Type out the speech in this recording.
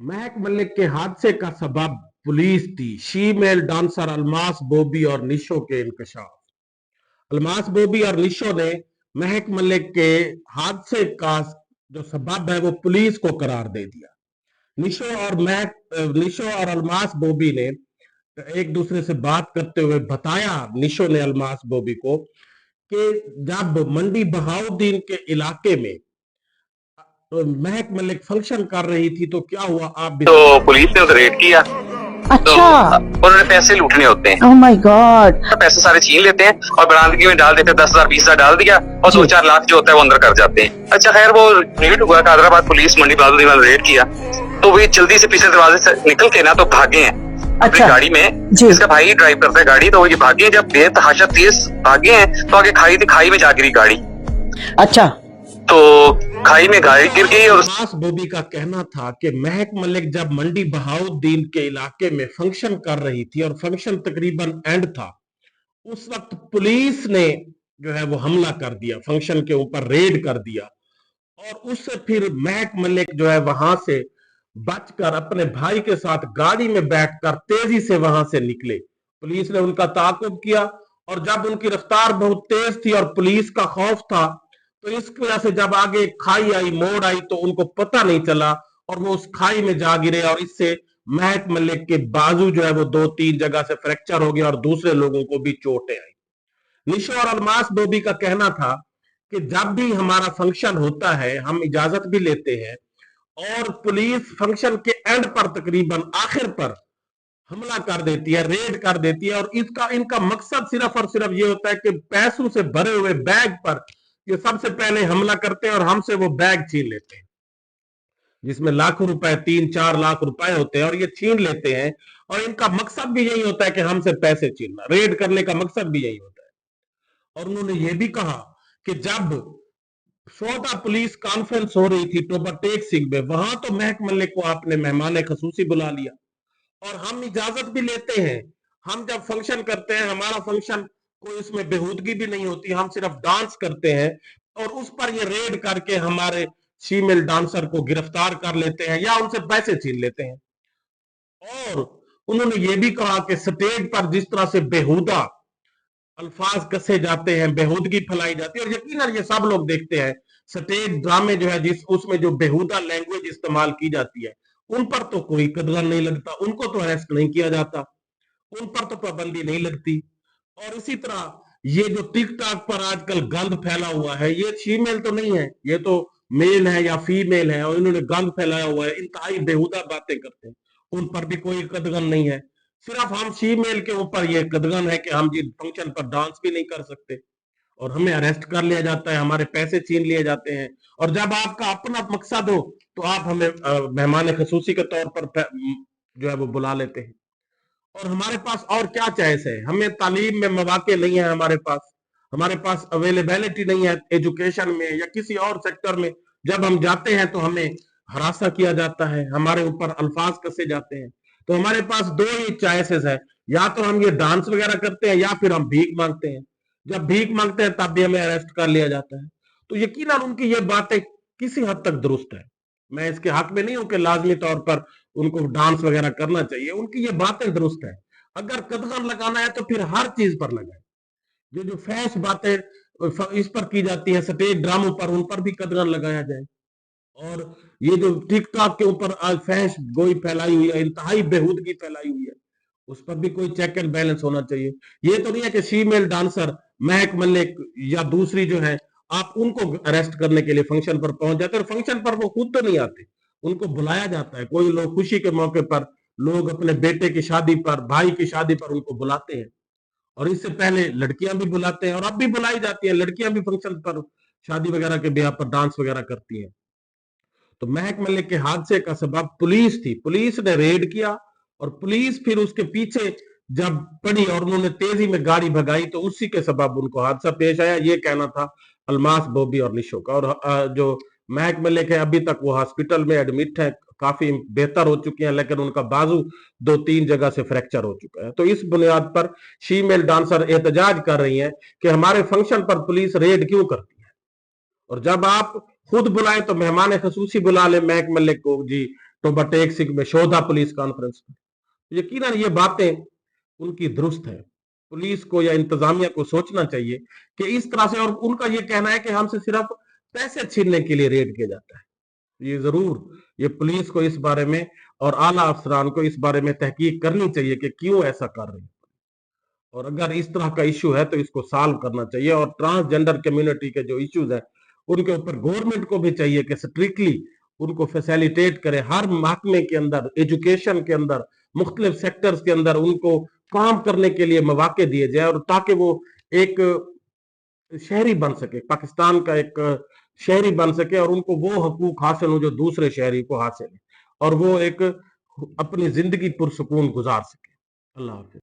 महक मलिक के हादसे का सबब पुलिस थी। शीमेल डांसर अलमास बॉबी और निशो के इंकशाफ। अलमास बॉबी और निशो ने महक मलिक के हादसे का जो सबब है वो पुलिस को करार दे दिया। निशो और अलमास बॉबी ने एक दूसरे से बात करते हुए बताया, निशो ने अलमास बॉबी को, कि जब मंडी बहाउद्दीन के इलाके में महक मलिक फंक्शन कर रही थी तो क्या हुआ, आप भी तो पुलिस ने उधर रेड किया। तो अच्छा। उन्होंने पैसे लूटने होते हैं। Oh my God. पैसे सारे छीन लेते हैं और बरामदगी में डाल देते हैं। 10,000 20,000 डाल दिया और 2-4 लाख जो होता है वो अंदर कर जाते हैं। अच्छा खैर वो रेड हुआ, हैदराबाद पुलिस मंडी बहाउद्दीन वाले रेड किया तो वे जल्दी से पिछले दरवाजे से निकल के ना तो भागे हैं अपनी अच्छा। गाड़ी में। जी। इसका भाई ड्राइव करता है गाड़ी, तो ये भागे हैं। जब बेतहाशा तेज भागे हैं तो आगे खाई में जा गिरी गाड़ी। अच्छा। तो खाई में गाड़ी गिर गई। और अलमास बॉबी का कहना था कि महक मलिक जब मंडी बहाउद्दीन के इलाके में फंक्शन कर रही थी और फंक्शन तकरीबन एंड था, उस वक्त पुलिस ने जो है वो हमला कर दिया, फंक्शन के ऊपर रेड कर दिया। और उससे फिर महक मलिक जो है वहां से बचकर अपने भाई के साथ गाड़ी में बैठकर तेजी से वहां से निकले। पुलिस ने उनका ताकुब किया और जब उनकी रफ्तार बहुत तेज थी और पुलिस का खौफ था, तो इस वजह से जब आगे खाई आई, मोड़ आई, तो उनको पता नहीं चला और वो उस खाई में जा गिरे। और इससे महक मलिक के बाजू जो है वो 2-3 जगह से फ्रैक्चर हो गया और दूसरे लोगों को भी चोटें आई। निशो और अलमास बॉबी का कहना था कि जब भी हमारा फंक्शन होता है हम इजाजत भी लेते हैं और पुलिस फंक्शन के एंड पर तकरीबन आखिर पर हमला कर देती है, रेड कर देती है। और इसका इनका मकसद सिर्फ और सिर्फ ये होता है कि पैसों से भरे हुए बैग पर ये सबसे पहले हमला करते हैं और हमसे वो बैग छीन लेते हैं जिसमें लाखों रुपए, 3-4 लाख रुपए होते हैं, और ये छीन लेते हैं। और इनका मकसद भी यही होता है कि हमसे पैसे छीनना, रेड करने का मकसद भी यही होता है। और उन्होंने ये भी कहा कि जब 14 पुलिस कॉन्फ्रेंस हो रही थी टोबर टेक सिंह में, वहां तो महक मलिक को आपने मेहमान खसूसी बुला लिया और हम इजाजत भी लेते हैं। हम जब फंक्शन करते हैं, हमारा फंक्शन कोई इसमें बेहूदगी भी नहीं होती, हम सिर्फ डांस करते हैं और उस पर ये रेड करके हमारे फीमेल डांसर को गिरफ्तार कर लेते हैं या उनसे पैसे छीन लेते हैं। और उन्होंने ये भी कहा कि स्टेज पर जिस तरह से बेहुदा अल्फाज कसे जाते हैं, बेहूदगी फैलाई जाती है, और यकीनन ये सब लोग देखते हैं स्टेज ड्रामे जो है जिस उसमें जो बेहुदा लैंग्वेज इस्तेमाल की जाती है, उन पर तो कोई कदर नहीं लगता, उनको तो अरेस्ट नहीं किया जाता, उन पर तो पाबंदी नहीं लगती। और इसी तरह ये जो टिकटॉक पर आजकल गंद फैला हुआ है, ये फीमेल तो नहीं है, ये तो मेल है या फीमेल है, और इन्होंने गंद फैलाया हुआ है, इंतहाई बेहुदा बातें करते हैं, उन पर भी कोई कदगन नहीं है। सिर्फ हम फीमेल के ऊपर ये कदगन है कि हम जिस फंक्शन पर डांस भी नहीं कर सकते और हमें अरेस्ट कर लिया जाता है, हमारे पैसे छीन लिए जाते हैं। और जब आपका अपना मकसद हो तो आप हमें मेहमान खसूसी के तौर पर जो है वो बुला लेते हैं। और हमारे पास और क्या चॉइस है, हमें तालीम में मौके नहीं है, हमारे पास अवेलेबिलिटी नहीं है एजुकेशन में या किसी और सेक्टर में। जब हम जाते हैं तो हमें हरासा किया जाता है, हमारे ऊपर अल्फाज कसे जाते हैं। तो हमारे पास दो ही चॉइसेस है, या तो हम ये डांस वगैरह करते हैं या फिर हम भीख मांगते हैं। जब भीख मांगते हैं तब भी हमें अरेस्ट कर लिया जाता है। तो यकीनन उनकी ये बातें किसी हद तक दुरुस्त है, मैं इसके हक में नहीं हूं कि लाजमी तौर पर उनको डांस वगैरह करना चाहिए, उनकी ये बातें दुरुस्त है। अगर कदगन लगाना है तो फिर हर चीज पर लगाए, जो जो फैश बातें इस पर की जाती है स्टेज ड्रामों पर, उन पर भी कदगन लगाया जाए। और ये जो टिकटॉक के ऊपर आज फैश गोई फैलाई हुई है, इंतहाई बेहूदगी फैलाई हुई है, उस पर भी कोई चेक एंड बैलेंस होना चाहिए। ये तो नहीं है कि फीमेल डांसर महक मलिक या दूसरी जो है, आप उनको अरेस्ट करने के लिए फंक्शन पर पहुंच जाते हैं, और फंक्शन पर वो खुद तो नहीं आते, उनको बुलाया जाता है। कोई लोग खुशी के मौके पर, लोग अपने बेटे की शादी पर, भाई की शादी पर उनको बुलाते हैं, और इससे पहले लड़कियां भी बुलाते हैं और अब भी बुलाई जाती है, लड़कियां भी फंक्शन पर, शादी वगैरह के ब्याह पर डांस वगैरह करती हैं। तो महक मलिक के हादसे का सबब पुलिस थी, पुलिस ने रेड किया और पुलिस फिर उसके पीछे जब पड़ी और उन्होंने तेजी में गाड़ी भगाई तो उसी के सबब उनको हादसा पेश आया। ये कहना था अलमास बॉबी और निशो का। और जो महक मलिक है अभी तक वो हॉस्पिटल में एडमिट है, काफी बेहतर हो चुकी हैं, लेकिन उनका बाजू 2-3 जगह से फ्रैक्चर हो चुका है। तो इस बुनियाद पर फीमेल डांसर एहतजाज कर रही हैं कि हमारे फंक्शन पर पुलिस रेड क्यों करती है, और जब आप खुद बुलाए तो मेहमान खसूसी बुला ले महक मलिक को, जी टोबा टेक सिंह में शोधा पुलिस कॉन्फ्रेंस में। यकीनन ये बातें उनकी दुरुस्त है। पुलिस को या इंतजामिया को सोचना चाहिए कि इस तरह से, और उनका ये कहना है कि हमसे सिर्फ पैसे छीनने के लिए रेड किया जाता है। ये जरूर ये पुलिस को इस बारे में और आला अफसरान को इस बारे में तहकीक करनी चाहिए कि क्यों ऐसा कर रही है, और अगर इस तरह का इशू है तो इसको सॉल्व करना चाहिए। और ट्रांसजेंडर कम्युनिटी के जो इश्यूज है उनके ऊपर गवर्नमेंट को भी चाहिए कि स्ट्रिक्टली उनको फैसिलिटेट करे, हर महकमे के अंदर, एजुकेशन के अंदर, मुख्तलिफ सेक्टर्स के अंदर उनको काम करने के लिए मौके दिए जाए, और ताकि वो एक शहरी बन सके, पाकिस्तान का एक शहरी बन सके, और उनको वो हकूक हासिल हो जो दूसरे शहरी को हासिल है, और वो एक अपनी जिंदगी पुरसुकून गुजार सके। अल्लाह हाफिज।